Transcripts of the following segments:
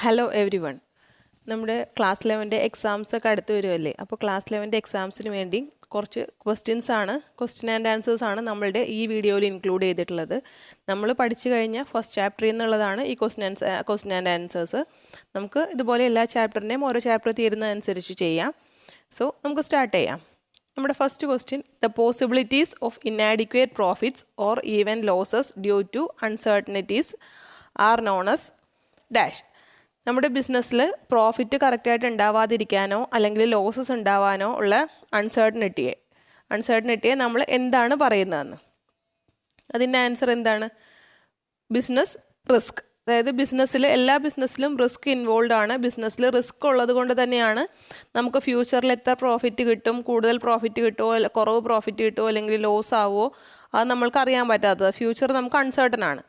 Hello every one. നമ്മുടെ class 11 exams ഒക്കെ അടുത്ത് വരുമല്ലേ. അപ്പോൾ ക്ലാസ് 11 എക്സാംസിന് വേണ്ടി കുറച്ച് ക്വസ്റ്റ്യൻ ആൻഡ് ആൻസേഴ്സ് ആണ് നമ്മളുടെ ഈ വീഡിയോയിൽ ഇൻക്ലൂഡ് ചെയ്തിട്ടുള്ളത്. നമ്മൾ പഠിച്ചു കഴിഞ്ഞ ഫസ്റ്റ് ചാപ്റ്ററിൽ നിന്നുള്ളതാണ് ഈ ക്വസ്റ്റ്യൻ ആൻഡ് ആൻസേഴ്സ്. നമുക്ക് ഇതുപോലെ എല്ലാ ചാപ്റ്ററിൻ്റെയും ഓരോ ചാപ്റ്റർ തീരുന്നതനുസരിച്ച് ചെയ്യാം. സോ നമുക്ക് സ്റ്റാർട്ട് ചെയ്യാം. നമ്മുടെ first question: the possibilities of inadequate profits or even losses due to uncertainties are known as dash. നമ്മുടെ ബിസിനസ്സിൽ പ്രോഫിറ്റ് കറക്റ്റായിട്ട് ഉണ്ടാവാതിരിക്കാനോ അല്ലെങ്കിൽ ലോസസ് ഉണ്ടാവാനോ ഉള്ള അൺസർട്ടനിറ്റിയെ നമ്മൾ എന്താണ് പറയുന്നതെന്ന്. അതിൻ്റെ ആൻസർ എന്താണ്? Business risk. അതായത് എല്ലാ ബിസിനസ്സിലും റിസ്ക് ഇൻവോൾവ് ആണ്. ബിസിനസ്സിൽ റിസ്ക് ഉള്ളത് കൊണ്ട് തന്നെയാണ് നമുക്ക് ഫ്യൂച്ചറിൽ എത്ര പ്രോഫിറ്റ് കിട്ടും, കൂടുതൽ പ്രോഫിറ്റ് കിട്ടുമോ, കുറവ് പ്രോഫിറ്റ് കിട്ടുമോ, അല്ലെങ്കിൽ ലോസ് ആവുമോ, അത് നമ്മൾക്ക് അറിയാൻ പറ്റാത്തത്. ഫ്യൂച്ചർ നമുക്ക് അൺസർട്ടൺ ആണ്.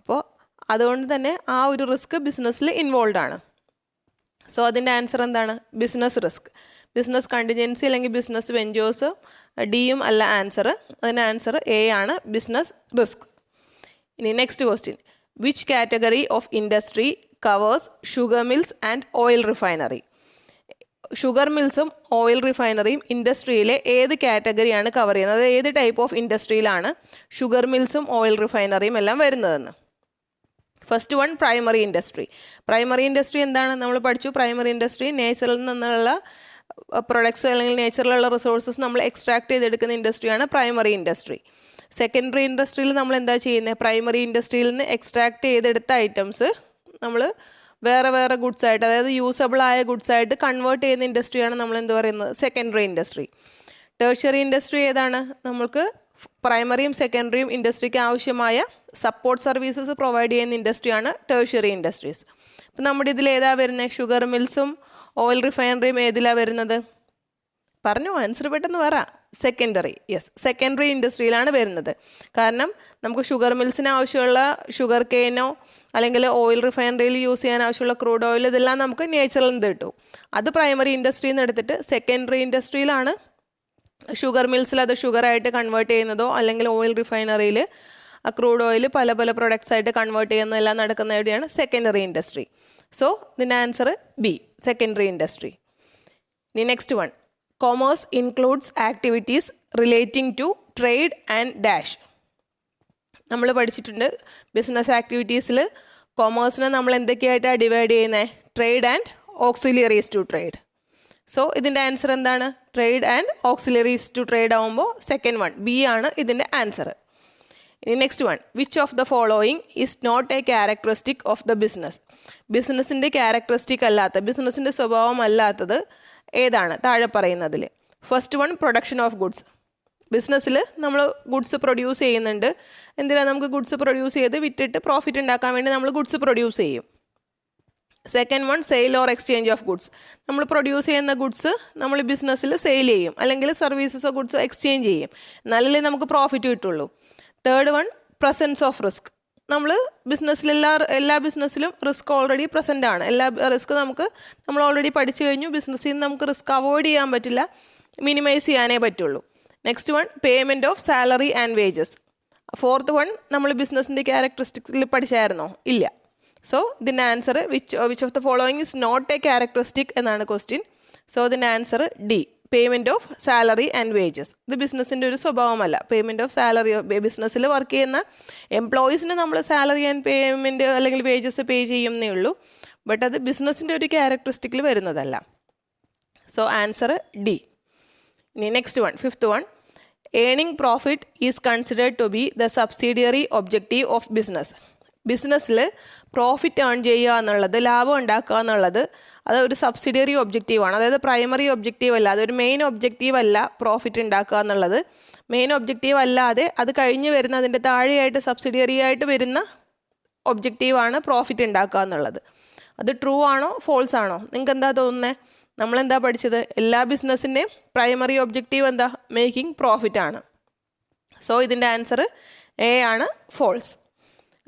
അപ്പോൾ അതുകൊണ്ട് തന്നെ ആ ഒരു റിസ്ക് ബിസിനസ്സിൽ ഇൻവോൾവ് ആണ്. സോ അതിൻ്റെ ആൻസർ എന്താണ്? Business risk. ബിസിനസ് കണ്ടിജൻസി അല്ലെങ്കിൽ ബിസിനസ് വെഞ്ചേഴ്സ് ഡിയും അല്ല ആൻസർ. അതിൻ്റെ ആൻസർ എ ആണ്, ബിസിനസ് റിസ്ക്. ഇനി next question: which category of industry covers sugar mills and oil refinery? Sugar മിൽസും ഓയിൽ റിഫൈനറിയും ഇൻഡസ്ട്രിയിലെ ഏത് കാറ്റഗറിയാണ് കവർ ചെയ്യുന്നത്? ഏത് ടൈപ്പ് ഓഫ് ഇൻഡസ്ട്രിയിലാണ് ഷുഗർ മിൽസും ഓയിൽ റിഫൈനറിയും എല്ലാം വരുന്നതെന്ന്. First one, primary industry. Primary industry എന്താണ്? നമ്മൾ പഠിച്ചു. പ്രൈമറി ഇൻഡസ്ട്രി നേച്ചറിൽ നിന്നുള്ള പ്രൊഡക്ട്സ് അല്ലെങ്കിൽ നേച്ചറിലുള്ള റിസോഴ്സസ് നമ്മൾ എക്സ്ട്രാക്ട് ചെയ്തെടുക്കുന്ന ഇൻഡസ്ട്രിയാണ് പ്രൈമറി ഇൻഡസ്ട്രി. സെക്കൻഡറി ഇൻഡസ്ട്രിയിൽ നമ്മൾ എന്താ ചെയ്യുന്നത്? പ്രൈമറി ഇൻഡസ്ട്രിയിൽ നിന്ന് എക്സ്ട്രാക്ട് ചെയ്തെടുത്ത ഐറ്റംസ് നമ്മൾ വേറെ ഗുഡ്സ് ആയിട്ട്, അതായത് യൂസബിൾ ആയ ഗുഡ്സ് ആയിട്ട് കൺവേർട്ട് ചെയ്യുന്ന ഇൻഡസ്ട്രിയാണ് നമ്മൾ എന്ത് പറയുന്നത്? Secondary industry. ടേർഷ്യറി ഇൻഡസ്ട്രി ഏതാണ്? നമുക്ക് പ്രൈമറിയും സെക്കൻഡറിയും ഇൻഡസ്ട്രിക്ക് ആവശ്യമായ സപ്പോർട്ട് സർവീസസ് പ്രൊവൈഡ് ചെയ്യുന്ന ഇൻഡസ്ട്രിയാണ് ടേർഷ്യറി ഇൻഡസ്ട്രീസ്. അപ്പം നമ്മുടെ ഇതിൽ ഏതാ വരുന്നത്? ഷുഗർ മിൽസും ഓയിൽ റിഫൈനറിയും ഏതിലാണ് വരുന്നത്? പറഞ്ഞു, ആൻസർ പെട്ടെന്ന് പറ. സെക്കൻഡറി. യെസ്, സെക്കൻഡറി ഇൻഡസ്ട്രിയിലാണ് വരുന്നത്. കാരണം നമുക്ക് ഷുഗർ മിൽസിന് ആവശ്യമുള്ള ഷുഗർ കെയിനോ അല്ലെങ്കിൽ ഓയിൽ റിഫൈനറിയിൽ യൂസ് ചെയ്യാൻ ആവശ്യമുള്ള ക്രൂഡ് ഓയിൽ, ഇതെല്ലാം നമുക്ക് നേച്ചറിൽ നിന്ന് കിട്ടും. അത് പ്രൈമറി ഇൻഡസ്ട്രിയിൽ നിന്ന് എടുത്തിട്ട് സെക്കൻഡറി ഇൻഡസ്ട്രിയിലാണ് ഷുഗർ മിൽസിൽ അത് ഷുഗറായിട്ട് കൺവേർട്ട് ചെയ്യുന്നതോ അല്ലെങ്കിൽ ഓയിൽ റിഫൈനറിയിൽ ആ ക്രൂഡ് ഓയിൽ പല പ്രൊഡക്ട്സ് ആയിട്ട് കൺവേർട്ട് ചെയ്യുന്നതെല്ലാം നടക്കുന്ന എവിടെയാണ്? Secondary industry. സോ ഇതിൻ്റെ ആൻസർ ബി, സെക്കൻഡറി ഇൻഡസ്ട്രി. ഇനി next one: commerce includes activities relating to trade and dash. നമ്മൾ പഠിച്ചിട്ടുണ്ട് ബിസിനസ് ആക്ടിവിറ്റീസിൽ കൊമേഴ്സിനെ നമ്മൾ എന്തൊക്കെയായിട്ടാണ് ഡിവൈഡ് ചെയ്യുന്നത്? Trade and auxiliaries to trade. So ഇതിൻ്റെ ആൻസർ എന്താണ്? Trade and auxiliaries to trade ആവുമ്പോൾ സെക്കൻഡ് വൺ ബി ആണ് ഇതിൻ്റെ ആൻസർ. ഇനി next one: which of the following is not a characteristic of the business? ബിസിനസ്സിൻ്റെ ക്യാരക്ടറിസ്റ്റിക് അല്ലാത്ത, ബിസിനസ്സിൻ്റെ സ്വഭാവം അല്ലാത്തത് ഏതാണ് താഴെ പറയുന്നതിൽ? First one, production of goods. ബിസിനസ്സിൽ നമ്മൾ ഗുഡ്സ് പ്രൊഡ്യൂസ് ചെയ്യുന്നുണ്ട്. എന്തിനാണ്? നമുക്ക് ഗുഡ്സ് പ്രൊഡ്യൂസ് ചെയ്ത് വിറ്റിട്ട് പ്രോഫിറ്റ് ഉണ്ടാക്കാൻ വേണ്ടി നമ്മൾ ഗുഡ്സ് പ്രൊഡ്യൂസ് ചെയ്യും. Second one, sale or exchange of goods. നമ്മൾ പ്രൊഡ്യൂസ് ചെയ്യുന്ന ഗുഡ്സ് നമ്മൾ ബിസിനസ്സിൽ സെയിൽ ചെയ്യും, അല്ലെങ്കിൽ സർവീസസോ ഗുഡ്സോ എക്സ്ചേഞ്ച് ചെയ്യും. എന്നാലല്ലേ നമുക്ക് പ്രോഫിറ്റ് കിട്ടുള്ളൂ. Third one, presence of risk. നമ്മൾ ബിസിനസ്സിൽ എല്ലാ ബിസിനസ്സിലും റിസ്ക് ഓൾറെഡി പ്രസൻ്റ് ആണ്. റിസ്ക് നമ്മൾ ഓൾറെഡി പഠിച്ചു കഴിഞ്ഞു. ബിസിനസ്സിൽ നിന്ന് നമുക്ക് റിസ്ക് അവോയ്ഡ് ചെയ്യാൻ പറ്റില്ല, മിനിമൈസ് ചെയ്യാനേ പറ്റുള്ളൂ. Next one, payment of salary and wages. Fourth one, നമ്മൾ ബിസിനസ്സിൻ്റെ ക്യാരക്ടറിസ്റ്റിക്സിൽ പഠിച്ചായിരുന്നോ? ഇല്ല. സോ ഇതിൻ്റെ answer which of the following is not a characteristic എന്നാണ് ക്വസ്റ്റ്യൻ. സോ ഇതിൻ്റെ answer D, payment of salary and wages. ഇത് ബിസിനസ്സിൻ്റെ ഒരു സ്വഭാവമല്ല. പേയ്മെൻറ്റ് ഓഫ് സാലറി, ബിസിനസ്സിൽ വർക്ക് ചെയ്യുന്ന എംപ്ലോയീസിന് നമ്മൾ സാലറി ആൻഡ് പേയ്മെൻറ്റ് അല്ലെങ്കിൽ വേജസ് പേ ചെയ്യുന്നേ ഉള്ളൂ. ബട്ട് അത് ബിസിനസ്സിൻ്റെ ഒരു ക്യാരക്ടറിസ്റ്റിക്കിൽ വരുന്നതല്ല. So answer D. ഇനി next one, fifth one: earning profit is considered to be the subsidiary objective of business. ബിസിനസ്സിൽ പ്രോഫിറ്റ് ഏൺ ചെയ്യുക എന്നുള്ളത്, ലാഭം ഉണ്ടാക്കുക എന്നുള്ളത്, അത് ഒരു സബ്സിഡിയറി ഒബ്ജക്റ്റീവാണ്. അതായത് പ്രൈമറി ഒബ്ജക്റ്റീവ് അല്ല, അതൊരു മെയിൻ ഒബ്ജക്റ്റീവ് അല്ല. പ്രോഫിറ്റ് ഉണ്ടാക്കുക എന്നുള്ളത് മെയിൻ ഒബ്ജക്റ്റീവ് അല്ലാതെ അത് കഴിഞ്ഞ് വരുന്ന, അതിൻ്റെ താഴെയായിട്ട് സബ്സിഡിയറി ആയിട്ട് വരുന്ന ഒബ്ജക്റ്റീവാണ് പ്രോഫിറ്റ് ഉണ്ടാക്കുക എന്നുള്ളത്. അത് ട്രൂ ആണോ ഫോൾസ് ആണോ? നിങ്ങൾക്ക് എന്താ തോന്നുന്നത്? നമ്മളെന്താ പഠിച്ചത്? എല്ലാ ബിസിനസ്സിൻ്റെയും പ്രൈമറി ഒബ്ജക്റ്റീവ് എന്താ? മേക്കിംഗ് പ്രോഫിറ്റ് ആണ്. സോ ഇതിൻ്റെ ആൻസർ എ ആണ്, ഫോൾസ്.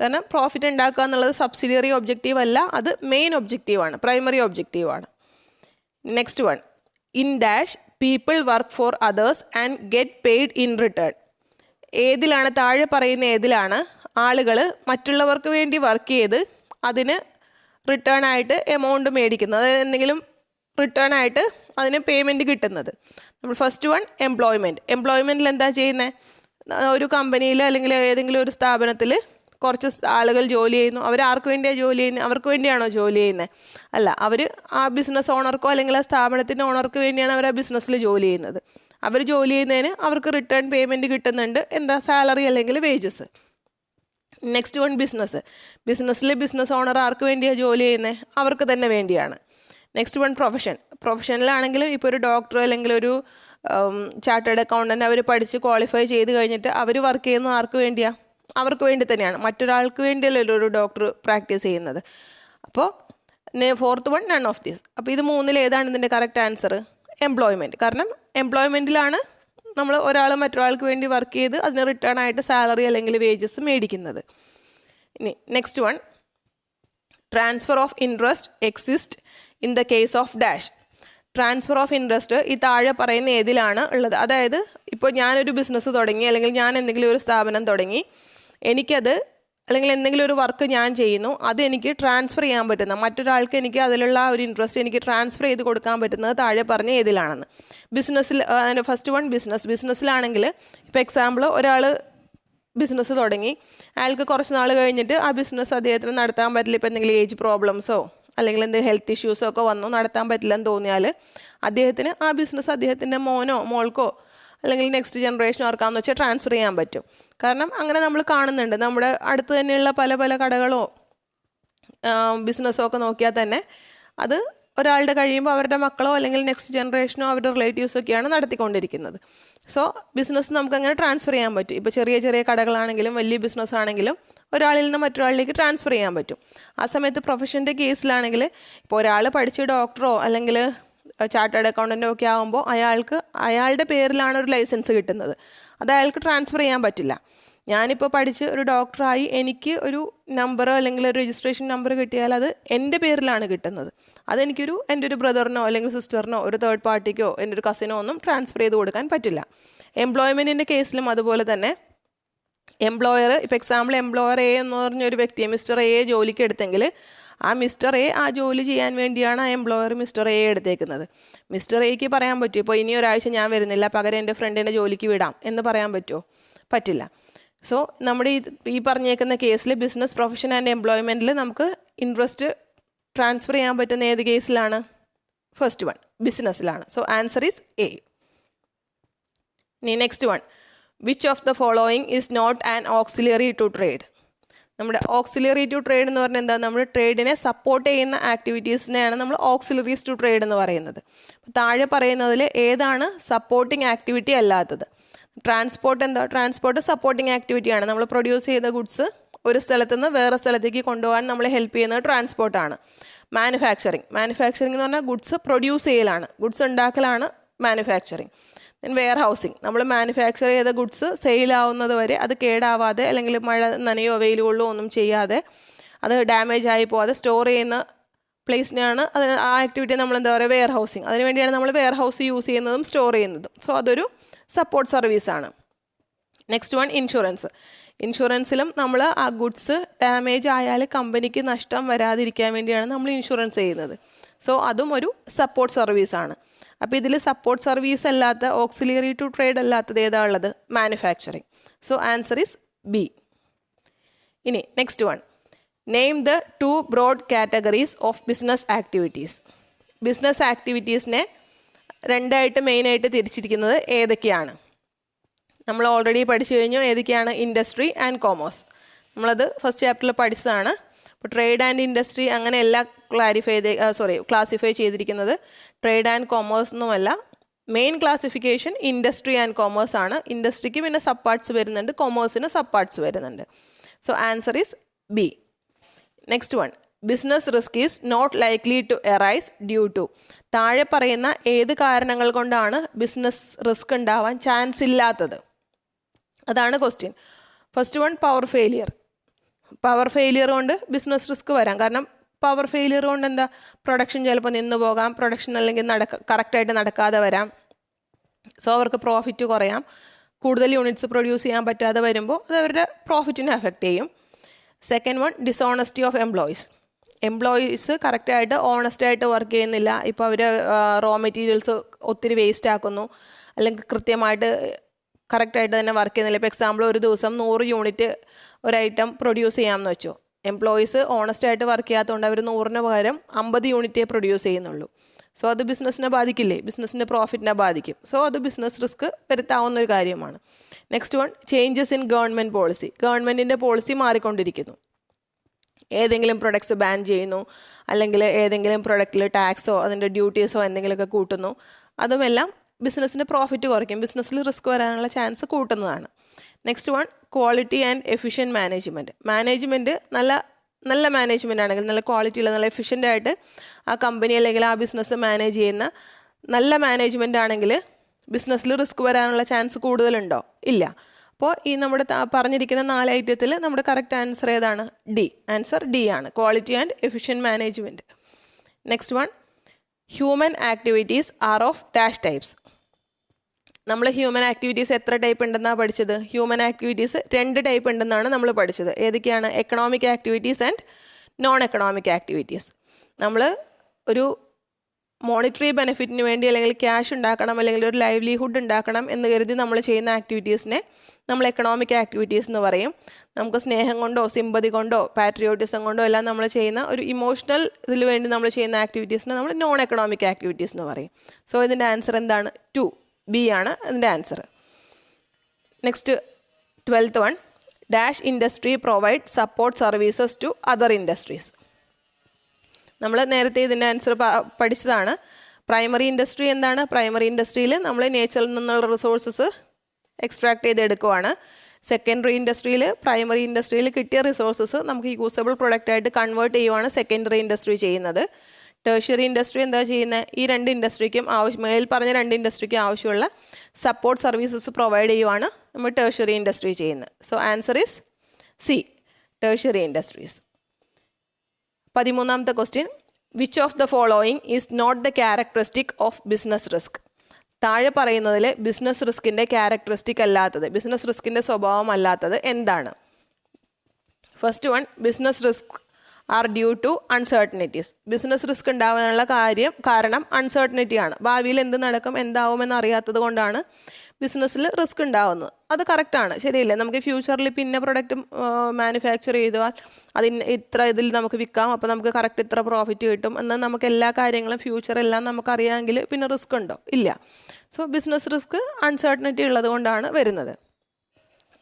കാരണം പ്രോഫിറ്റ് ഉണ്ടാക്കുക എന്നുള്ളത് സബ്സിഡിയറി ഒബ്ജക്റ്റീവ് അല്ല, അത് മെയിൻ ഒബ്ജക്റ്റീവാണ്, പ്രൈമറി ഒബ്ജക്റ്റീവാണ്. Next one: in dash people work for others and get paid in return. ഏതിലാണ്, താഴെ പറയുന്ന ഏതിലാണ് ആളുകൾ മറ്റുള്ളവർക്ക് വേണ്ടി വർക്ക് ചെയ്ത് അതിന് റിട്ടേൺ ആയിട്ട് എമൗണ്ട് മേടിക്കുന്നത്, അതായത് എന്തെങ്കിലും റിട്ടേൺ ആയിട്ട് അതിന് പേയ്മെൻറ്റ് കിട്ടുന്നത്. നമ്മൾ ഫസ്റ്റ് വൺ എംപ്ലോയ്മെൻറ്റിൽ എന്താ ചെയ്യുന്നത്? ഒരു കമ്പനിയിൽ അല്ലെങ്കിൽ ഏതെങ്കിലും ഒരു സ്ഥാപനത്തിൽ കുറച്ച് ആളുകൾ ജോലി ചെയ്യുന്നു. അവർ ആർക്ക് വേണ്ടിയാണ് ജോലി ചെയ്യുന്നത്? അവർക്ക് വേണ്ടിയാണോ ജോലി ചെയ്യുന്നത്? അല്ല, അവർ ആ ബിസിനസ് ഓണർക്കോ അല്ലെങ്കിൽ ആ സ്ഥാപനത്തിൻ്റെ ഓണർക്ക് വേണ്ടിയാണ് അവർ ആ ബിസിനസ്സിൽ ജോലി ചെയ്യുന്നത്. അവർ ജോലി ചെയ്യുന്നതിന് അവർക്ക് റിട്ടേൺ പേയ്മെൻറ്റ് കിട്ടുന്നുണ്ട്. എന്താ? സാലറി അല്ലെങ്കിൽ വേജസ്. നെക്സ്റ്റ് വൺ ബിസിനസ്സിൽ ബിസിനസ് ഓണർ ആർക്ക് വേണ്ടിയാണ് ജോലി ചെയ്യുന്നത്? അവർക്ക് തന്നെ വേണ്ടിയാണ്. നെക്സ്റ്റ് വൺ പ്രൊഫഷനിലാണെങ്കിൽ ഇപ്പോൾ ഒരു ഡോക്ടർ അല്ലെങ്കിൽ ഒരു ചാർട്ടേഡ് അക്കൗണ്ടൻറ്റ് അവർ പഠിച്ച് ക്വാളിഫൈ ചെയ്ത് കഴിഞ്ഞിട്ട് അവർ വർക്ക് ചെയ്യുന്നത് ആർക്ക് വേണ്ടിയാണ്? അവർക്ക് വേണ്ടി തന്നെയാണ്. മറ്റൊരാൾക്ക് വേണ്ടിയല്ലല്ലോ ഒരു ഡോക്ടർ പ്രാക്ടീസ് ചെയ്യുന്നത്. അപ്പോൾ fourth one none of these. അപ്പോൾ ഇത് മൂന്നിൽ ഏതാണ് ഇതിൻ്റെ കറക്റ്റ് ആൻസർ? എംപ്ലോയ്മെൻറ്റ്. കാരണം എംപ്ലോയ്മെൻറ്റിലാണ് നമ്മൾ ഒരാൾ മറ്റൊരാൾക്ക് വേണ്ടി വർക്ക് ചെയ്ത് അതിന് റിട്ടേൺ ആയിട്ട് സാലറി അല്ലെങ്കിൽ വേജസ് മേടിക്കുന്നത്. ഇനി next one, transfer of interest exist in the case of dash. Transfer of interest ഈ താഴെ പറയുന്ന ഏതിലാണ് ഉള്ളത്? അതായത് ഇപ്പോൾ ഞാനൊരു ബിസിനസ് തുടങ്ങി അല്ലെങ്കിൽ ഞാൻ എന്തെങ്കിലും ഒരു സ്ഥാപനം തുടങ്ങി, എനിക്കത് അല്ലെങ്കിൽ എന്തെങ്കിലും ഒരു വർക്ക് ഞാൻ ചെയ്യുന്നു, അത് എനിക്ക് ട്രാൻസ്ഫർ ചെയ്യാൻ പറ്റുന്ന മറ്റൊരാൾക്ക് എനിക്ക് അതിലുള്ള ഒരു ഇൻട്രസ്റ്റ് എനിക്ക് ട്രാൻസ്ഫർ ചെയ്ത് കൊടുക്കാൻ പറ്റുന്നത് താഴെ പറഞ്ഞ ഏതിലാണെന്ന്. ബിസിനസ്സിൽ ഫസ്റ്റ് വൺ ബിസിനസ്സിലാണെങ്കിൽ ഇപ്പോൾ എക്സാമ്പിൾ ഒരാൾ ബിസിനസ് തുടങ്ങി, അയാൾക്ക് കുറച്ച് നാൾ കഴിഞ്ഞിട്ട് ആ ബിസിനസ് അദ്ദേഹത്തിന് നടത്താൻ പറ്റില്ല. ഇപ്പോൾ എന്തെങ്കിലും ഏജ് പ്രോബ്ലംസോ അല്ലെങ്കിൽ എന്തെങ്കിലും ഹെൽത്ത് ഇഷ്യൂസോ ഒക്കെ വന്നു നടത്താൻ പറ്റില്ലെന്ന് തോന്നിയാൽ അദ്ദേഹത്തിന് ആ ബിസിനസ് അദ്ദേഹത്തിൻ്റെ മോനോ മോൾക്കോ അല്ലെങ്കിൽ നെക്സ്റ്റ് ജനറേഷനോ ആർക്കാന്ന് വെച്ചാൽ ട്രാൻസ്ഫർ ചെയ്യാൻ പറ്റും. കാരണം അങ്ങനെ നമ്മൾ കാണുന്നുണ്ട്. നമ്മുടെ അടുത്ത് തന്നെയുള്ള പല പല കടകളോ ബിസിനസ്സോ ഒക്കെ നോക്കിയാൽ തന്നെ അത് ഒരാളുടെ കഴിയുമ്പോൾ അവരുടെ മക്കളോ അല്ലെങ്കിൽ നെക്സ്റ്റ് ജനറേഷനോ അവരുടെ റിലേറ്റീവ്സൊക്കെയാണ് നടത്തിക്കൊണ്ടിരിക്കുന്നത്. സോ ബിസിനസ് നമുക്കങ്ങനെ ട്രാൻസ്ഫർ ചെയ്യാൻ പറ്റും. ഇപ്പോൾ ചെറിയ ചെറിയ കടകളാണെങ്കിലും വലിയ ബിസിനസ് ആണെങ്കിലും ഒരാളിൽ നിന്ന് മറ്റൊരാളിലേക്ക് ട്രാൻസ്ഫർ ചെയ്യാൻ പറ്റും. ആ സമയത്ത് പ്രൊഫഷൻ്റെ കേസിലാണെങ്കിൽ ഇപ്പോൾ ഒരാൾ പഠിച്ച് ഡോക്ടറോ അല്ലെങ്കിൽ ചാർട്ടേഡ് അക്കൗണ്ടൻറ്റോ ഒക്കെ ആകുമ്പോൾ അയാളുടെ പേരിലാണ് ഒരു ലൈസൻസ് കിട്ടുന്നത്. അത് അയാൾക്ക് ട്രാൻസ്ഫർ ചെയ്യാൻ പറ്റില്ല. ഞാനിപ്പോൾ പഠിച്ച് ഒരു ഡോക്ടറായി എനിക്ക് ഒരു നമ്പറോ അല്ലെങ്കിൽ ഒരു രജിസ്ട്രേഷൻ നമ്പർ കിട്ടിയാൽ അത് എൻ്റെ പേരിലാണ് കിട്ടുന്നത്. എൻ്റെ ഒരു ബ്രദറിനോ അല്ലെങ്കിൽ സിസ്റ്ററിനോ ഒരു തേർഡ് പാർട്ടിക്കോ എൻ്റെ ഒരു കസിനോ ഒന്നും ട്രാൻസ്ഫർ ചെയ്ത് കൊടുക്കാൻ പറ്റില്ല. എംപ്ലോയ്മെൻറ്റിൻ്റെ കേസിലും അതുപോലെ തന്നെ എംപ്ലോയർ, ഇപ്പോൾ എക്സാമ്പിൾ എംപ്ലോയർ എ എന്ന് പറഞ്ഞൊരു വ്യക്തിയെ മിസ്റ്റർ എ ജോലിക്ക് എടുത്തെങ്കിൽ ആ മിസ്റ്റർ എ ആ ജോലി ചെയ്യാൻ വേണ്ടിയാണ് ആ എംപ്ലോയർ മിസ്റ്റർ എ എടുത്തേക്കുന്നത്. മിസ്റ്റർ എക്ക് പറയാൻ പറ്റുമോ ഇപ്പോൾ ഇനി ഒരാഴ്ച ഞാൻ വരുന്നില്ല, പകരം എൻ്റെ ഫ്രണ്ടിനെ ജോലിക്ക് വിടാം എന്ന് പറയാൻ പറ്റുമോ? പറ്റില്ല. സോ നമ്മുടെ ഈ പറഞ്ഞേക്കുന്ന കേസിൽ ബിസിനസ്, പ്രൊഫഷൻ ആൻഡ് എംപ്ലോയ്മെൻറ്റിൽ നമുക്ക് ഇൻട്രസ്റ്റ് ട്രാൻസ്ഫർ ചെയ്യാൻ പറ്റുന്ന ഏത് കേസിലാണ്? ഫസ്റ്റ് വൺ, ബിസിനസ്സിലാണ്. So answer is A. ഇനി next one, which of the following is not an auxiliary to trade. നമ്മുടെ ഓക്സിലറി ടു ട്രേഡ് എന്ന് പറഞ്ഞാൽ എന്താ? നമ്മുടെ ട്രേഡിനെ സപ്പോർട്ട് ചെയ്യുന്ന ആക്ടിവിറ്റീസിനെയാണ് നമ്മൾ ഓക്സിലറീസ് ടു ട്രേഡ് എന്ന് പറയുന്നത്. താഴെ പറയുന്നതിൽ ഏതാണ് സപ്പോർട്ടിങ് ആക്ടിവിറ്റി അല്ലാത്തത്? ട്രാൻസ്പോർട്ട് എന്താ? ട്രാൻസ്പോർട്ട് സപ്പോർട്ടിങ് ആക്ടിവിറ്റിയാണ്. നമ്മൾ പ്രൊഡ്യൂസ് ചെയ്ത ഗുഡ്സ് ഒരു സ്ഥലത്തു നിന്ന് വേറെ സ്ഥലത്തേക്ക് കൊണ്ടുപോകാൻ നമ്മളെ ഹെൽപ്പ് ചെയ്യുന്നത് ട്രാൻസ്പോർട്ടാണ്. മാനുഫാക്ചറിങ് എന്ന് പറഞ്ഞാൽ ഗുഡ്സ് പ്രൊഡ്യൂസ് ചെയ്യലാണ്, ഗുഡ്സ് ഉണ്ടാക്കലാണ് മാനുഫാക്ചറിങ്. ദെൻ വെയർ ഹൗസിങ്, നമ്മൾ മാനുഫാക്ചർ ചെയ്ത ഗുഡ്സ് സെയിലാവുന്നത് വരെ അത് കേടാവാതെ അല്ലെങ്കിൽ മഴ നനയോ വെയിൽ കൊള്ളോ ഒന്നും ചെയ്യാതെ അത് ഡാമേജ് ആയി പോകാതെ സ്റ്റോർ ചെയ്യുന്ന പ്ലേസിനെയാണ് അത്. ആ ആക്ടിവിറ്റി നമ്മൾ എന്താ പറയുക? Warehousing. അതിനുവേണ്ടിയാണ് നമ്മൾ വെയർ ഹൗസ് യൂസ് ചെയ്യുന്നതും സ്റ്റോർ ചെയ്യുന്നതും. സോ അതൊരു സപ്പോർട്ട് സർവീസാണ്. നെക്സ്റ്റ് വൺ, ഇൻഷുറൻസിലും നമ്മൾ ആ ഗുഡ്സ് ഡാമേജ് ആയാൽ കമ്പനിക്ക് നഷ്ടം വരാതിരിക്കാൻ വേണ്ടിയാണ് നമ്മൾ ഇൻഷുറൻസ് ചെയ്യുന്നത്. സോ അതും ഒരു സപ്പോർട്ട് സർവീസാണ്. അപ്പോൾ ഇതിൽ സപ്പോർട്ട് സർവീസ് അല്ലാത്ത, ഓക്സിലറി ടു ട്രേഡ് അല്ലാത്തത് ഏതാ ഉള്ളത്? Manufacturing. So answer is B. ഇനി next one, name the 2 broad categories of business activities. Business ആക്ടിവിറ്റീസിനെ രണ്ടായിട്ട് മെയിനായിട്ട് തിരിച്ചിരിക്കുന്നത് ഏതൊക്കെയാണ്? നമ്മൾ ഓൾറെഡി പഠിച്ചു കഴിഞ്ഞു. ഏതൊക്കെയാണ്? Industry and commerce. നമ്മളത് ഫസ്റ്റ് ചാപ്റ്ററിൽ പഠിച്ചതാണ്. അപ്പോൾ ട്രേഡ് ആൻഡ് ഇൻഡസ്ട്രി അങ്ങനെയല്ല ക്ലാസിഫൈ ചെയ്തിരിക്കുന്നത്. ട്രേഡ് ആൻഡ് കോമേഴ്സ് ഒന്നുമല്ല. Main classification industry and commerce ആണ്. ഇൻഡസ്ട്രിക്ക് പിന്നെ സബ് പാർട്സ് വരുന്നുണ്ട്, കോമേഴ്സിന് സബ് പാർട്സ് വരുന്നുണ്ട്. So answer is B. Next one, business risk is not likely to arise due to. താഴെ പറയുന്ന ഏത് കാരണങ്ങൾ കൊണ്ടാണ് ബിസിനസ് റിസ്ക് ഉണ്ടാവാൻ ചാൻസ് ഇല്ലാത്തത്? അതാണ് question. First one, power failure കൊണ്ട് ബിസിനസ് റിസ്ക് വരാം. കാരണം പവർ ഫെയിലിയർ കൊണ്ട് എന്താ? പ്രൊഡക്ഷൻ ചിലപ്പോൾ നിന്ന് പോകാം, പ്രൊഡക്ഷൻ അല്ലെങ്കിൽ കറക്റ്റായിട്ട് നടക്കാതെ വരാം. സോ അവർക്ക് പ്രോഫിറ്റ് കുറയാം. കൂടുതൽ യൂണിറ്റ്സ് പ്രൊഡ്യൂസ് ചെയ്യാൻ പറ്റാതെ വരുമ്പോൾ അത് അവരുടെ പ്രോഫിറ്റിനെ അഫക്റ്റ് ചെയ്യും. Second one, dishonesty of employees. Employees കറക്റ്റായിട്ട് ഓണസ്റ്റായിട്ട് വർക്ക് ചെയ്യുന്നില്ല. ഇപ്പോൾ അവർ റോ മെറ്റീരിയൽസ് ഒത്തിരി വേസ്റ്റ് ആക്കുന്നു, അല്ലെങ്കിൽ കൃത്യമായിട്ട് കറക്റ്റായിട്ട് തന്നെ വർക്ക് ചെയ്യുന്നില്ല. ഇപ്പോൾ എക്സാമ്പിൾ ഒരു ദിവസം 100 യൂണിറ്റ് ഒരു ഐറ്റം പ്രൊഡ്യൂസ് ചെയ്യാമെന്ന് വെച്ചോ. എംപ്ലോയീസ് ഓണസ്റ്റായിട്ട് വർക്ക് ചെയ്യാത്തതുകൊണ്ട് അവർ 100-ന് പകരം 50 യൂണിറ്റേ പ്രൊഡ്യൂസ് ചെയ്യുന്നുള്ളൂ. സോ അത് ബിസിനസ്സിനെ ബാധിക്കില്ലേ? ബിസിനസ്സിൻ്റെ പ്രോഫിറ്റിനെ ബാധിക്കും. സോ അത് ബിസിനസ് റിസ്ക് വരുത്താവുന്ന ഒരു കാര്യമാണ്. Next one, changes in government policy. ഗവൺമെൻറ്റിൻ്റെ പോളിസി മാറിക്കൊണ്ടിരിക്കുന്നു. ഏതെങ്കിലും പ്രൊഡക്ട്സ് ബാൻ ചെയ്യുന്നു, അല്ലെങ്കിൽ ഏതെങ്കിലും പ്രൊഡക്റ്റിൽ ടാക്സോ അതിൻ്റെ ഡ്യൂട്ടീസോ എന്തെങ്കിലുമൊക്കെ കൂട്ടുന്നു. അതുമെല്ലാം ബിസിനസ്സിൻ്റെ പ്രോഫിറ്റ് കുറയ്ക്കും, ബിസിനസ്സിൽ റിസ്ക് വരാനുള്ള ചാൻസ് കൂട്ടുന്നതാണ്. Next one, quality and efficient management. Management നല്ല മാനേജ്മെൻ്റ് ആണെങ്കിൽ, നല്ല ക്വാളിറ്റിയുള്ള നല്ല എഫിഷ്യൻ്റായിട്ട് ആ കമ്പനി അല്ലെങ്കിൽ ആ ബിസിനസ് മാനേജ് ചെയ്യുന്ന നല്ല മാനേജ്മെൻ്റ് ആണെങ്കിൽ ബിസിനസ്സിൽ റിസ്ക് വരാനുള്ള ചാൻസ് കൂടുതലുണ്ടോ? ഇല്ല. അപ്പോൾ ഈ നമ്മുടെ പറഞ്ഞിരിക്കുന്ന 4 ഐറ്റത്തിൽ നമ്മുടെ കറക്റ്റ് ആൻസർ ഏതാണ്? ഡി. ആൻസർ ഡി ആണ്, quality and efficient management. Next one, human activities are of dash types. നമ്മൾ ഹ്യൂമൻ ആക്ടിവിറ്റീസ് എത്ര ടൈപ്പ് ഉണ്ടെന്നാണ് പഠിച്ചത്? ഹ്യൂമൻ ആക്ടിവിറ്റീസ് 2 ടൈപ്പ് ഉണ്ടെന്നാണ് നമ്മൾ പഠിച്ചത്. ഏതൊക്കെയാണ്? Economic activities and non economic activities. നമ്മൾ ഒരു മോണിറ്ററി ബെനിഫിറ്റിന് വേണ്ടി അല്ലെങ്കിൽ ക്യാഷ് ഉണ്ടാക്കണം അല്ലെങ്കിൽ ഒരു ലൈവ്ലിഹുഡ് ഉണ്ടാക്കണം എന്ന് കരുതി നമ്മൾ ചെയ്യുന്ന ആക്ടിവിറ്റീസിനെ നമ്മൾ എക്കണോമിക് ആക്ടിവിറ്റീസ് എന്ന് പറയും. നമുക്ക് സ്നേഹം കൊണ്ടോ സിമ്പതി കൊണ്ടോ പാട്രിയോട്ടിസം കൊണ്ടോ എല്ലാം നമ്മൾ ചെയ്യുന്ന ഒരു ഇമോഷണൽ ഇതിൽ വേണ്ടി നമ്മൾ ചെയ്യുന്ന ആക്ടിവിറ്റീസിനെ നമ്മൾ നോൺ എക്കണോമിക് ആക്ടിവിറ്റീസ് എന്ന് പറയും. സോ ഇതിൻ്റെ ആൻസർ എന്താണ്? 2, ബി ആണ് ഇതിൻ്റെ answer. Next 12th one, dash industry provide support services to other industries. നമ്മൾ നേരത്തെ ഇതിൻ്റെ ആൻസർ പഠിച്ചതാണ്. പ്രൈമറി ഇൻഡസ്ട്രി എന്താണ്? പ്രൈമറി ഇൻഡസ്ട്രിയിൽ നമ്മൾ നേച്ചറിൽ നിന്നുള്ള റിസോഴ്സസ് എക്സ്ട്രാക്ട് ചെയ്തെടുക്കുവാണ്. സെക്കൻഡറി ഇൻഡസ്ട്രിയിൽ പ്രൈമറി ഇൻഡസ്ട്രിയിൽ കിട്ടിയ റിസോഴ്സസ് നമുക്ക് യൂസബിൾ പ്രൊഡക്റ്റായിട്ട് കൺവേർട്ട് ചെയ്യുവാണ് സെക്കൻഡറി ഇൻഡസ്ട്രി ചെയ്യുന്നത്. ടേഴ്ഷ്യറി ഇൻഡസ്ട്രി എന്താ ചെയ്യുന്നത്? ഈ 2 ഇൻഡസ്ട്രിക്കും മേളിൽ പറഞ്ഞ 2 ഇൻഡസ്ട്രിക്കും ആവശ്യമുള്ള സപ്പോർട്ട് സർവീസസ് പ്രൊവൈഡ് ചെയ്യുവാണ് നമ്മൾ ടേഴ്ഷ്യറി ഇൻഡസ്ട്രി ചെയ്യുന്നത്. So answer is C, tertiary industries. 13ാമത്തെ question, which of the following is not the characteristic of business risk. താഴെ പറയുന്നതിൽ ബിസിനസ് റിസ്കിൻ്റെ ക്യാരക്ടറിസ്റ്റിക് അല്ലാത്തത്, ബിസിനസ് റിസ്കിൻ്റെ സ്വഭാവം അല്ലാത്തത് എന്താണ്? First one, business risk are due to uncertainties. Business risk ഉണ്ടാവാനുള്ള കാരണം അൺസർട്ടനിറ്റിയാണ്. ഭാവിയിൽ എന്ത് നടക്കും എന്താവുമെന്ന് അറിയാത്തത് കൊണ്ടാണ് ബിസിനസ്സിൽ റിസ്ക് ഉണ്ടാവുന്നത്. അത് കറക്റ്റാണ്, ശരിയല്ലേ? നമുക്ക് ഫ്യൂച്ചറിൽ പിന്നെ പ്രൊഡക്റ്റ് മാനുഫാക്ചർ ചെയ്താൽ അതിന് ഇത്ര ഇതിൽ നമുക്ക് വിൽക്കാം, അപ്പോൾ നമുക്ക് കറക്റ്റ് ഇത്ര പ്രോഫിറ്റ് കിട്ടും എന്നാൽ നമുക്ക് എല്ലാ കാര്യങ്ങളും ഫ്യൂച്ചറെല്ലാം നമുക്കറിയാമെങ്കിൽ പിന്നെ റിസ്ക് ഉണ്ടോ? ഇല്ല. സോ ബിസിനസ് റിസ്ക് അൺസർട്ടനിറ്റി ഉള്ളത് കൊണ്ടാണ് വരുന്നത്.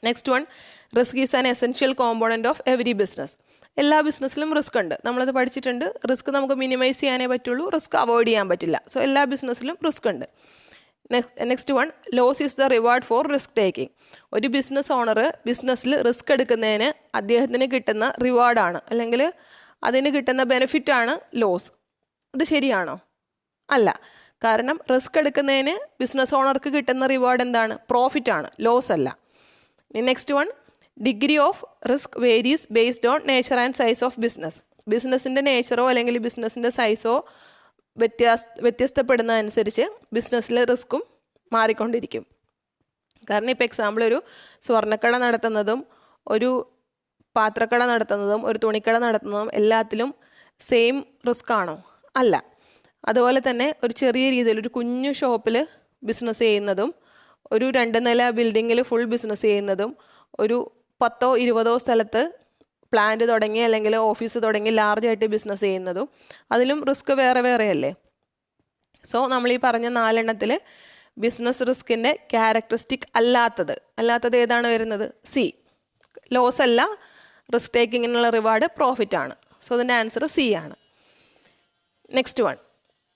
Next one, risk is an essential component of every business. എല്ലാ ബിസിനസ്സിലും റിസ്ക് ഉണ്ട്, നമ്മളത് പഠിച്ചിട്ടുണ്ട്. റിസ്ക് നമുക്ക് മിനിമൈസ് ചെയ്യാനേ പറ്റുള്ളൂ, റിസ്ക് അവോയ്ഡ് ചെയ്യാൻ പറ്റില്ല. സോ എല്ലാ ബിസിനസ്സിലും റിസ്ക് ഉണ്ട്. Next one, loss is the reward for risk taking. ഒരു ബിസിനസ് ഓണർ ബിസിനസ്സിൽ റിസ്ക് എടുക്കുന്നതിന് അദ്ദേഹത്തിന് കിട്ടുന്ന റിവാർഡാണ് അല്ലെങ്കിൽ അതിന് കിട്ടുന്ന ബെനിഫിറ്റാണ് ലോസ്. അത് ശരിയാണോ? അല്ല. കാരണം റിസ്ക് എടുക്കുന്നതിന് ബിസിനസ് ഓണർക്ക് കിട്ടുന്ന റിവാർഡ് എന്താണ്? പ്രോഫിറ്റാണ്, ലോസ് അല്ല. Next one, degree of risk varies based on nature and size of business. ബിസിനസ്സിൻ്റെ നേച്ചറോ അല്ലെങ്കിൽ ബിസിനസ്സിൻ്റെ സൈസോ വ്യത്യസ്തപ്പെടുന്നതനുസരിച്ച് ബിസിനസ്സിലെ റിസ്ക്കും മാറിക്കൊണ്ടിരിക്കും. കാരണം ഇപ്പോൾ എക്സാമ്പിൾ ഒരു സ്വർണ്ണക്കട നടത്തുന്നതും ഒരു പാത്രക്കട നടത്തുന്നതും ഒരു തുണിക്കട നടത്തുന്നതും എല്ലാത്തിലും സെയിം റിസ്ക് ആണോ? അല്ല. അതുപോലെ തന്നെ ഒരു ചെറിയ രീതിയിൽ ഒരു കുഞ്ഞു ഷോപ്പിൽ ബിസിനസ് ചെയ്യുന്നതും ഒരു 2 നില ബിൽഡിങ്ങിൽ ഫുൾ ബിസിനസ് ചെയ്യുന്നതും ഒരു 10 20 സ്ഥലത്ത് പ്ലാന്റ് തുടങ്ങി അല്ലെങ്കിൽ ഓഫീസ് തുടങ്ങി ലാർജായിട്ട് ബിസിനസ് ചെയ്യുന്നതും അതിലും റിസ്ക് വേറെ വേറെയല്ലേ? സോ നമ്മൾ ഈ പറഞ്ഞ 4 എണ്ണത്തിൽ ബിസിനസ് റിസ്കിൻ്റെ ക്യാരക്ടറിസ്റ്റിക് അല്ലാത്തത് ഏതാണ് വരുന്നത്? സി, ലോസ് അല്ല, റിസ്ക് ടേക്കിങ്ങിനുള്ള റിവാർഡ് പ്രോഫിറ്റ് ആണ്. സോ അതിൻ്റെ ആൻസർ സി ആണ്. Next one,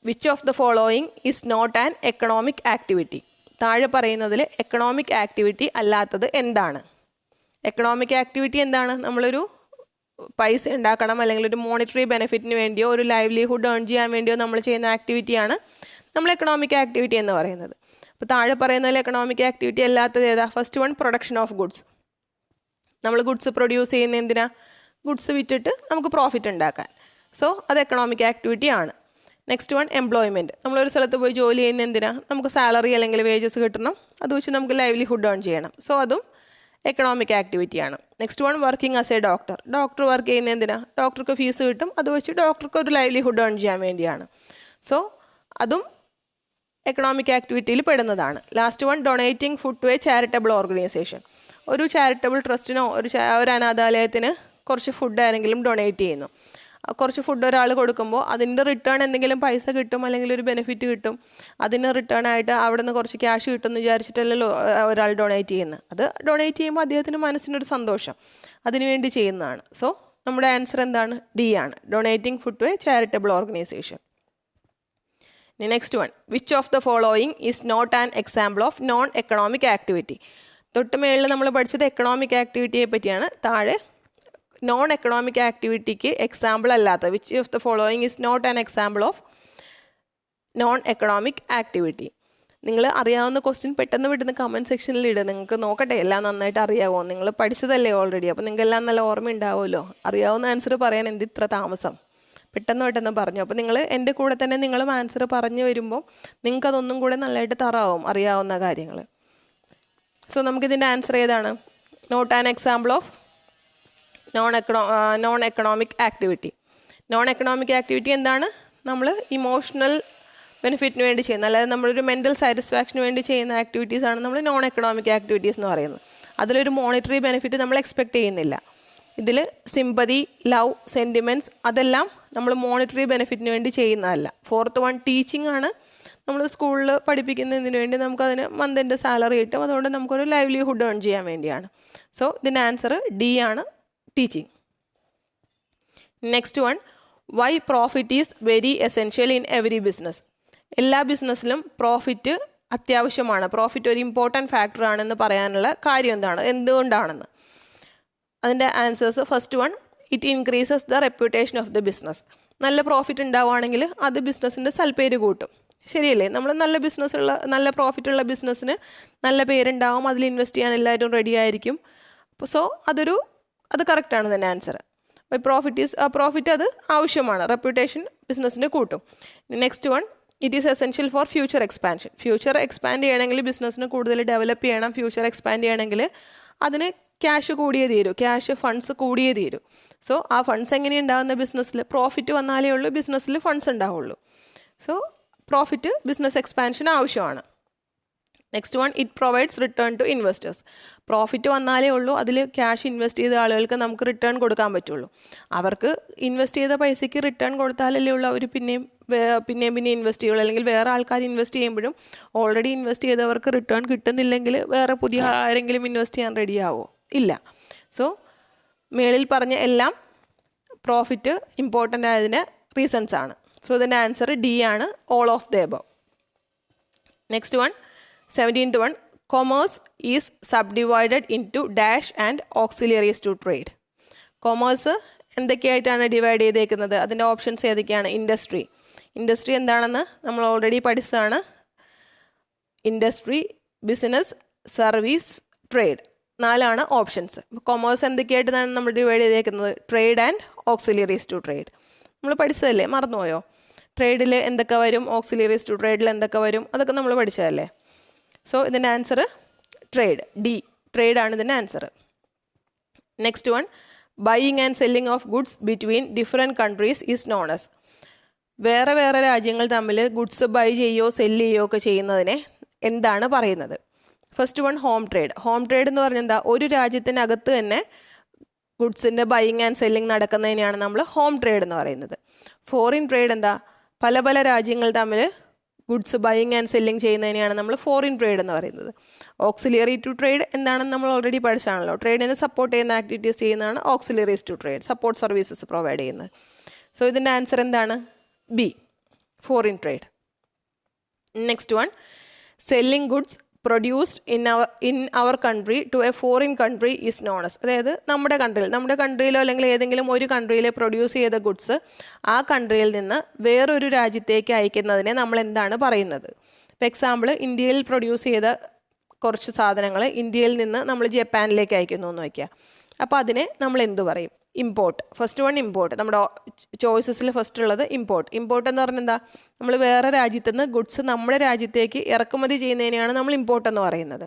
which of the following is not an economic activity. താഴെ പറയുന്നതിൽ എക്കണോമിക് ആക്ടിവിറ്റി അല്ലാത്തത് എന്താണ്? എക്കണോമിക് ആക്ടിവിറ്റി എന്താണ്? നമ്മളൊരു പൈസ ഉണ്ടാക്കണം അല്ലെങ്കിൽ ഒരു മോണിറ്ററി ബെനിഫിറ്റിന് വേണ്ടിയോ ഒരു ലൈവ്ലിഹുഡ് ഏൺ ചെയ്യാൻ വേണ്ടിയോ നമ്മൾ ചെയ്യുന്ന ആക്ടിവിറ്റിയാണ് നമ്മൾ എക്കണോമിക് ആക്ടിവിറ്റി എന്ന് പറയുന്നത്. അപ്പോൾ താഴെ പറയുന്നതിൽ എക്കണോമിക് ആക്ടിവിറ്റി അല്ലാത്തത് ഏതാ? First one, production of goods. നമ്മൾ ഗുഡ്സ് പ്രൊഡ്യൂസ് ചെയ്യുന്ന എന്തിനാ? ഗുഡ്സ് വിറ്റിട്ട് നമുക്ക് പ്രോഫിറ്റ് ഉണ്ടാക്കാൻ. സോ അത് എക്കണോമിക് ആക്ടിവിറ്റി ആണ്. Next one, employment. നമ്മളൊരു സ്ഥലത്ത് പോയി ജോലി ചെയ്യുന്ന എന്തിനാ? നമുക്ക് സാലറി അല്ലെങ്കിൽ വേജസ് കിട്ടണം, അത് വെച്ച് നമുക്ക് ലൈവ്ലിഹുഡ് ഏൺ ചെയ്യണം. സോ അതും എക്കണോമിക് ആക്ടിവിറ്റിയാണ്. Next one working as a doctor. Doctor work ചെയ്യുന്നത് എന്തിനാ? ഡോക്ടർക്ക് ഫീസ് കിട്ടും, അത് വെച്ച് ഡോക്ടർക്ക് ഒരു ലൈവ്ലിഹുഡ് ഏൺ ചെയ്യാൻ വേണ്ടിയാണ്. സോ അതും എക്കണോമിക് ആക്ടിവിറ്റിയിൽ പെടുന്നതാണ്. Last one donating food to a charitable organisation. ഒരു ചാരിറ്റബിൾ ട്രസ്റ്റിനോ ഒരു അനാഥാലയത്തിന് കുറച്ച് ഫുഡ് ആരെങ്കിലും ഡൊണേറ്റ് ചെയ്യുന്നു. കുറച്ച് ഫുഡ് ഒരാൾ കൊടുക്കുമ്പോൾ അതിൻ്റെ റിട്ടേൺ എന്തെങ്കിലും പൈസ കിട്ടും, അല്ലെങ്കിൽ ഒരു ബെനിഫിറ്റ് കിട്ടും. അതിന് റിട്ടേൺ ആയിട്ട് അവിടെ നിന്ന് കുറച്ച് ക്യാഷ് കിട്ടും എന്ന് വിചാരിച്ചിട്ടല്ലല്ലോ ഒരാൾ ഡൊണേറ്റ് ചെയ്യുന്നത്. അത് ഡൊണേറ്റ് ചെയ്യുമ്പോൾ അദ്ദേഹത്തിന് മനസ്സിനൊരു സന്തോഷം, അതിനുവേണ്ടി ചെയ്യുന്നതാണ്. സോ നമ്മുടെ ആൻസർ എന്താണ്? ഡി ആണ്, donating food to a charitable organisation. Next one, which of the following is not an example of non economic activity. തൊട്ട് മേളിൽ നമ്മൾ പഠിച്ചത് എക്കണോമിക് ആക്ടിവിറ്റിയെ പറ്റിയാണ്. താഴെ നോൺ എക്കണോമിക് ആക്ടിവിറ്റിക്ക് എക്സാമ്പിൾ അല്ലാത്ത, which of the following is not an example of non economic activity. നിങ്ങൾ അറിയാവുന്ന ക്വസ്റ്റ്യൻ പെട്ടെന്ന് വിടുന്ന കമൻറ്റ് സെക്ഷനിൽ ഇടുക. നിങ്ങൾക്ക് നോക്കട്ടെ എല്ലാം നന്നായിട്ട് അറിയാവോ. നിങ്ങൾ പഠിച്ചതല്ലേ ഓൾറെഡി, അപ്പോൾ നിങ്ങൾക്ക് എല്ലാം നല്ല ഓർമ്മ ഉണ്ടാവുമല്ലോ. അറിയാവുന്ന ആൻസർ പറയാൻ എന്ത് ഇത്ര താമസം? പെട്ടെന്ന് പറഞ്ഞു. അപ്പോൾ നിങ്ങൾ എൻ്റെ കൂടെ തന്നെ നിങ്ങളും ആൻസർ പറഞ്ഞു വരുമ്പോൾ നിങ്ങൾക്കതൊന്നും കൂടെ നല്ലതായിട്ട് തറാവും അറിയാവുന്ന കാര്യങ്ങൾ. സോ നമുക്കിതിൻ്റെ ആൻസർ ഏതാണ്? Not an example of non economic activity. Non economic activity എന്താണ്? നമ്മൾ ഇമോഷണൽ ബെനിഫിറ്റിന് വേണ്ടി ചെയ്യുന്ന, അല്ലാതെ നമ്മളൊരു മെൻ്റൽ സാറ്റിസ്ഫാക്ഷന് വേണ്ടി ചെയ്യുന്ന ആക്ടിവിറ്റീസാണ് നമ്മൾ നോൺ എക്കണോമിക് ആക്ടിവിറ്റീസ് എന്ന് പറയുന്നത്. അതിലൊരു മോണിറ്ററി ബെനിഫിറ്റ് നമ്മൾ എക്സ്പെക്റ്റ് ചെയ്യുന്നില്ല. ഇതിൽ സിമ്പതി, ലവ്, സെൻറ്റിമെൻറ്റ്സ് അതെല്ലാം നമ്മൾ മോണിറ്ററി ബെനിഫിറ്റിന് വേണ്ടി ചെയ്യുന്നതല്ല. ഫോർത്ത് വൺ ടീച്ചിങ് ആണ്. നമ്മൾ സ്കൂളിൽ പഠിപ്പിക്കുന്നതിന് വേണ്ടി നമുക്കതിന് മന്തിൻ്റെ സാലറി കിട്ടും, അതുകൊണ്ട് നമുക്കൊരു ലൈവ്ലിഹുഡ് ഏൺ ചെയ്യാൻ വേണ്ടിയാണ്. സോ ഇതിൻ്റെ ആൻസർ ഡി ആണ്, teaching. Next one, why profit is very essential in every business. എല്ലാ ബിസിനസ്സിലും പ്രോഫിറ്റ് അത്യാവശ്യമാണ്, പ്രോഫിറ്റ് ഒരു ഇമ്പോർട്ടൻറ്റ് ഫാക്ടർ ആണെന്ന് പറയാനുള്ള കാര്യം എന്താണ്, എന്തുകൊണ്ടാണെന്ന്. അതിൻ്റെ answers, first one, it increases the reputation of the business. നല്ല പ്രോഫിറ്റ് ഉണ്ടാവുകയാണെങ്കിൽ അത് ബിസിനസ്സിൻ്റെ സൽപ്പേര് കൂട്ടും, ശരിയല്ലേ? നമ്മൾ നല്ല പ്രോഫിറ്റുള്ള ബിസിനസ്സിന് നല്ല പേരുണ്ടാവും, അതിൽ ഇൻവെസ്റ്റ് ചെയ്യാൻ എല്ലാവരും റെഡി ആയിരിക്കും. സോ അത് കറക്റ്റാണ് തന്നെ ആൻസർ. പ്രോഫിറ്റ് അത് ആവശ്യമാണ്, റെപ്യൂട്ടേഷൻ ബിസിനസ്സിന് കൂട്ടും. Next one, it is essential for future expansion. Future expand ചെയ്യണമെങ്കിൽ ബിസിനസ്സിന് കൂടുതൽ ഡെവലപ്പ് ചെയ്യണം. ഫ്യൂച്ചർ എക്സ്പാൻഡ് ചെയ്യണമെങ്കിൽ അതിന് ക്യാഷ് കൂടിയേ തീരൂ, ഫണ്ട്സ് കൂടിയേ തീരൂ. സോ ആ ഫണ്ട്സ് എങ്ങനെയാണ് ഉണ്ടാകുന്ന? ബിസിനസ്സിൽ പ്രോഫിറ്റ് വന്നാലേ ഉള്ളൂ ബിസിനസ്സിൽ ഫണ്ട്സ് ഉണ്ടാവുള്ളൂ. സോ പ്രോഫിറ്റ് ബിസിനസ് എക്സ്പാൻഷൻ ആവശ്യമാണ്. Next one, it provides return to investors. Profit വന്നാലേ ഉള്ളൂ അതിൽ ക്യാഷ് ഇൻവെസ്റ്റ് ചെയ്ത ആളുകൾക്ക് നമുക്ക് റിട്ടേൺ കൊടുക്കാൻ പറ്റുള്ളൂ. അവർക്ക് ഇൻവെസ്റ്റ് ചെയ്ത പൈസയ്ക്ക് റിട്ടേൺ കൊടുത്താലല്ലേ ഉള്ളൂ അവർ പിന്നെയും ഇൻവെസ്റ്റ് ചെയ്യുള്ളൂ. അല്ലെങ്കിൽ വേറെ ആൾക്കാർ ഇൻവെസ്റ്റ് ചെയ്യുമ്പോഴും ഓൾറെഡി ഇൻവെസ്റ്റ് ചെയ്തവർക്ക് റിട്ടേൺ കിട്ടുന്നില്ലെങ്കിൽ വേറെ പുതിയ ആരെങ്കിലും ഇൻവെസ്റ്റ് ചെയ്യാൻ റെഡിയാവോ? ഇല്ല. സോ മേളിൽ പറഞ്ഞ എല്ലാം പ്രോഫിറ്റ് ഇമ്പോർട്ടൻ്റ് ആയതിന് റീസൺസ് ആണ്. സോ ഇതിൻ്റെ ആൻസർ ഡി ആണ്, all of the above. Next one, 17th one, commerce is subdivided into dash and auxiliaries to trade. Commerce എന്തൊക്കെയായിട്ടാണ് ഡിവൈഡ് ചെയ്തേക്കുന്നത്? അതിൻ്റെ ഓപ്ഷൻസ് ഏതൊക്കെയാണ്? ഇൻഡസ്ട്രി എന്താണെന്ന് നമ്മൾ ഓൾറെഡി പഠിച്ചതാണ്. Industry, business, service, trade, 4 options. Commerce എന്തൊക്കെയായിട്ടാണ് നമ്മൾ ഡിവൈഡ് ചെയ്തേക്കുന്നത്? Trade and auxiliaries to trade. നമ്മൾ പഠിച്ചതല്ലേ, മറന്നുപോയോ? ട്രേഡിൽ എന്തൊക്കെ വരും, ഓക്സിലിയറീസ് ടു ട്രേഡിൽ എന്തൊക്കെ വരും, അതൊക്കെ നമ്മൾ പഠിച്ചതല്ലേ. സോ ഇതിൻ്റെ ആൻസർ ട്രേഡ്, ഡി, ട്രേഡാണ് ഇതിൻ്റെ answer. Next one, buying and selling of goods between different countries is known as. വേറെ രാജ്യങ്ങൾ തമ്മിൽ ഗുഡ്സ് ബൈ ചെയ്യുകയോ സെല്ല് ചെയ്യുകയോ ഒക്കെ ചെയ്യുന്നതിനെ എന്താണ് പറയുന്നത്? First one, home trade. Home trade എന്ന് പറഞ്ഞാൽ എന്താ? ഒരു രാജ്യത്തിനകത്ത് തന്നെ ഗുഡ്സിൻ്റെ ബൈയിങ് ആൻഡ് സെല്ലിംഗ് നടക്കുന്നതിനെയാണ് നമ്മൾ ഹോം ട്രേഡ് എന്ന് പറയുന്നത്. ഫോറിൻ ട്രേഡ് എന്താ? പല രാജ്യങ്ങൾ തമ്മിൽ ഗുഡ്സ് ബൈയിങ് ആൻഡ് സെല്ലിംഗ് ചെയ്യുന്നതിനെയാണ് നമ്മൾ ഫോറിൻ ട്രേഡ് എന്ന് പറയുന്നത്. ഓക്സിലിയറി ടു ട്രേഡ് എന്താണെന്ന് നമ്മൾ ഓൾറെഡി പഠിച്ചാണല്ലോ. ട്രേഡിനെ സപ്പോർട്ട് ചെയ്യുന്ന ആക്ടിവിറ്റീസ് ചെയ്യുന്നതാണ് auxiliaries to trade, support services provide ചെയ്യുന്നത്. സോ ഇതിൻ്റെ ആൻസർ എന്താണ്? B, foreign trade. Next one, selling goods produced in our country to a foreign country is known as. അതായത് നമ്മുടെ കൺട്രിയിലോ അല്ലെങ്കിൽ ഏതെങ്കിലും ഒരു കൺട്രിയിൽ പ്രൊഡ്യൂസ് ചെയ്ത ഗുഡ്സ് ആ കൺട്രിയിൽ നിന്ന് വേറൊരു രാജ്യത്തേക്ക് അയക്കുന്നതിനെ നമ്മൾ എന്താണ് പറയുന്നത്? ഇപ്പോൾ എക്സാമ്പിൾ, ഇന്ത്യയിൽ പ്രൊഡ്യൂസ് ചെയ്ത കുറച്ച് സാധനങ്ങൾ ഇന്ത്യയിൽ നിന്ന് നമ്മൾ ജപ്പാനിലേക്ക് അയക്കുന്നു എന്ന് വയ്ക്കുക. അപ്പോൾ അതിനെ നമ്മൾ എന്തു പറയും? ഇമ്പോർട്ട്. First one import. നമ്മുടെ ചോയ്സസിൽ ഫസ്റ്റ് ഉള്ളത് ഇമ്പോർട്ട്. ഇമ്പോർട്ട് എന്ന് പറഞ്ഞാൽ എന്താ? നമ്മൾ വേറെ രാജ്യത്തു നിന്ന് ഗുഡ്സ് നമ്മുടെ രാജ്യത്തേക്ക് ഇറക്കുമതി ചെയ്യുന്നതിനെയാണ് നമ്മൾ ഇമ്പോർട്ട് എന്ന് പറയുന്നത്.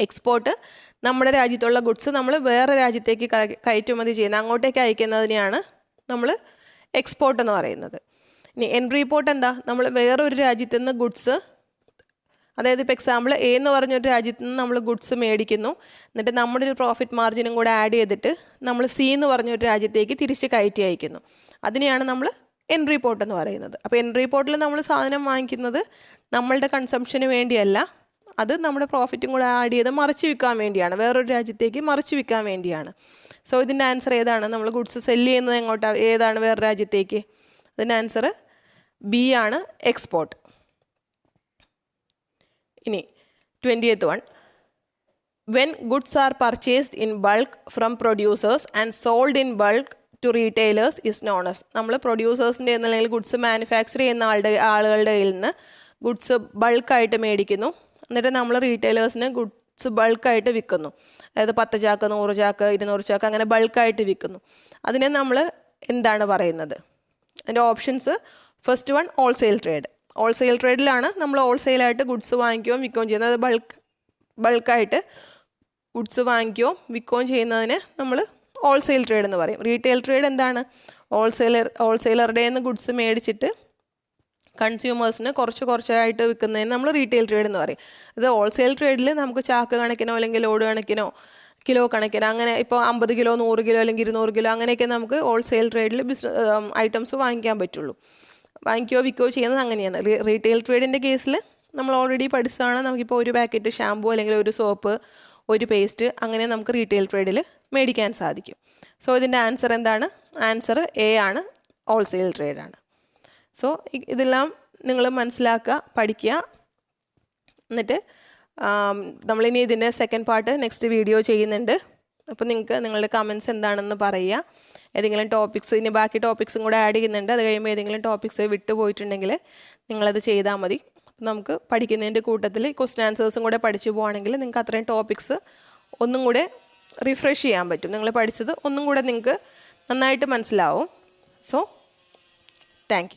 എക്സ്പോർട്ട് നമ്മുടെ രാജ്യത്തുള്ള ഗുഡ്സ് നമ്മൾ വേറെ രാജ്യത്തേക്ക് കയറ്റുമതി ചെയ്യുന്നത്, അങ്ങോട്ടേക്ക് അയക്കുന്നതിനെയാണ് നമ്മൾ എക്സ്പോർട്ട് എന്ന് പറയുന്നത്. ഇനി എൻട്രി പോർട്ട് എന്താ? നമ്മൾ വേറൊരു രാജ്യത്തു നിന്ന് ഗുഡ്സ്, അതായത് ഇപ്പോൾ എക്സാമ്പിൾ എ എന്ന് പറഞ്ഞൊരു രാജ്യത്തു നിന്ന് നമ്മൾ ഗുഡ്സ് മേടിക്കുന്നു, എന്നിട്ട് നമ്മുടെ ഒരു പ്രോഫിറ്റ് മാർജിനും കൂടെ ആഡ് ചെയ്തിട്ട് നമ്മൾ സി എന്ന് പറഞ്ഞൊരു രാജ്യത്തേക്ക് തിരിച്ച് കയറ്റി അയക്കുന്നു. അതിനെയാണ് നമ്മൾ എൻട്രി പോർട്ട് എന്ന് പറയുന്നത്. അപ്പോൾ എൻട്രി പോർട്ടിൽ നമ്മൾ സാധനം വാങ്ങിക്കുന്നത് നമ്മളുടെ കൺസംഷന് വേണ്ടിയല്ല, അത് നമ്മുടെ പ്രോഫിറ്റും കൂടെ ആഡ് ചെയ്ത് മറിച്ച് വിൽക്കാൻ വേണ്ടിയാണ്, വേറൊരു രാജ്യത്തേക്ക് മറിച്ച് വിൽക്കാൻ വേണ്ടിയാണ്. സോ ഇതിൻ്റെ ആൻസർ ഏതാണ്? നമ്മൾ ഗുഡ്സ് സെല്ല് ചെയ്യുന്നത് എങ്ങോട്ടാണ്, ഏതാണ് വേറെ രാജ്യത്തേക്ക്? അതിൻ്റെ ആൻസർ ബി ആണ്, എക്സ്പോർട്ട്. ഇനി 20th one, when goods are purchased in bulk from producers and sold in bulk to retailers is known as. നമ്മൾ പ്രൊഡ്യൂസേഴ്സിൻ്റെ അല്ലെങ്കിൽ ഗുഡ്സ് മാനുഫാക്ചർ ചെയ്യുന്ന ആളുകളുടെ കയ്യിൽ നിന്ന് ഗുഡ്സ് ബൾക്കായിട്ട് മേടിക്കുന്നു, എന്നിട്ട് നമ്മൾ റീറ്റെയിലേഴ്സിന് ഗുഡ്സ് ബൾക്കായിട്ട് വിൽക്കുന്നു. അതായത് 10 ചാക്ക് 100 ചാക്ക് 200 ചാക്ക് അങ്ങനെ ബൾക്കായിട്ട് വിൽക്കുന്നു. അതിനെ നമ്മൾ എന്താണ് പറയുന്നത്? അതിൻ്റെ options, first one wholesale trade. Wholesale ട്രേഡിലാണ് നമ്മൾ ഹോൾസെയിലായിട്ട് ഗുഡ്സ് വാങ്ങിക്കുകയും വിൽക്കുകയും ചെയ്യുന്നത്. അത് ബൾക്കായിട്ട് ഗുഡ്സ് വാങ്ങിക്കുകയും വിൽക്കുകയും ചെയ്യുന്നതിന് നമ്മൾ ഹോൾസെയിൽ ട്രേഡ് എന്ന് പറയും. റീറ്റെയിൽ ട്രേഡ് എന്താണ്? ഹോൾസെയിലറുടെ നിന്ന് ഗുഡ്സ് മേടിച്ചിട്ട് കൺസ്യൂമേഴ്സിന് കുറച്ചായിട്ട് വിൽക്കുന്നതിന് നമ്മൾ റീറ്റെയിൽ ട്രേഡ് എന്ന് പറയും. ഇത് ഹോൾസെയിൽ ട്രേഡിൽ നമുക്ക് ചാക്ക് കണക്കിനോ അല്ലെങ്കിൽ ലോഡ് കണക്കിനോ കിലോ കണക്കിനോ അങ്ങനെ ഇപ്പോൾ 50 കിലോ 100 കിലോ അല്ലെങ്കിൽ 200 കിലോ അങ്ങനെയൊക്കെ നമുക്ക് ഹോൾസെയിൽ ട്രേഡിൽ ഐറ്റംസ് വാങ്ങിക്കാൻ പറ്റുള്ളൂ. വാങ്ങിക്കുകയോ വിൽക്കുകയോ ചെയ്യുന്നത് അങ്ങനെയാണ്. റീറ്റെയിൽ ട്രേഡിൻ്റെ കേസിൽ നമ്മൾ ഓൾറെഡി പഠിച്ചതാണ്. നമുക്കിപ്പോൾ ഒരു പാക്കറ്റ് ഷാമ്പൂ അല്ലെങ്കിൽ ഒരു സോപ്പ്, ഒരു പേസ്റ്റ് അങ്ങനെ നമുക്ക് റീറ്റെയിൽ ട്രേഡിൽ മേടിക്കാൻ സാധിക്കും. സോ ഇതിൻ്റെ ആൻസർ എന്താണ്? ആൻസർ എ ആണ്, ഹോൾസെയിൽ ട്രേഡാണ്. സോ ഇതെല്ലാം നിങ്ങൾ മനസ്സിലാക്കുക, പഠിക്കുക. എന്നിട്ട് നമ്മളിനി ഇതിൻ്റെ സെക്കൻഡ് പാർട്ട് നെക്സ്റ്റ് വീഡിയോ ചെയ്യുന്നുണ്ട്. അപ്പോൾ നിങ്ങൾക്ക് നിങ്ങളുടെ കമൻസ് എന്താണെന്ന് പറയുക. ഏതെങ്കിലും ടോപ്പിക്സ്, ഇനി ബാക്കി ടോപ്പിക്സും കൂടെ ആഡ് ചെയ്യുന്നുണ്ട്. അത് കഴിയുമ്പോൾ ഏതെങ്കിലും ടോപ്പിക്സ് വിട്ടുപോയിട്ടുണ്ടെങ്കിൽ നിങ്ങളത് ചെയ്താൽ മതി. നമുക്ക് പഠിക്കുന്നതിൻ്റെ കൂട്ടത്തിൽ ക്വസ്റ്റ്യൻ ആൻസേഴ്സും കൂടെ പഠിച്ചു പോവുകയാണെങ്കിൽ നിങ്ങൾക്ക് അത്രയും ടോപ്പിക്സ് ഒന്നും കൂടെ റിഫ്രഷ് ചെയ്യാൻ പറ്റും. നിങ്ങൾ പഠിച്ചത് ഒന്നും കൂടെ നിങ്ങൾക്ക് നന്നായിട്ട് മനസ്സിലാവും. So thank you.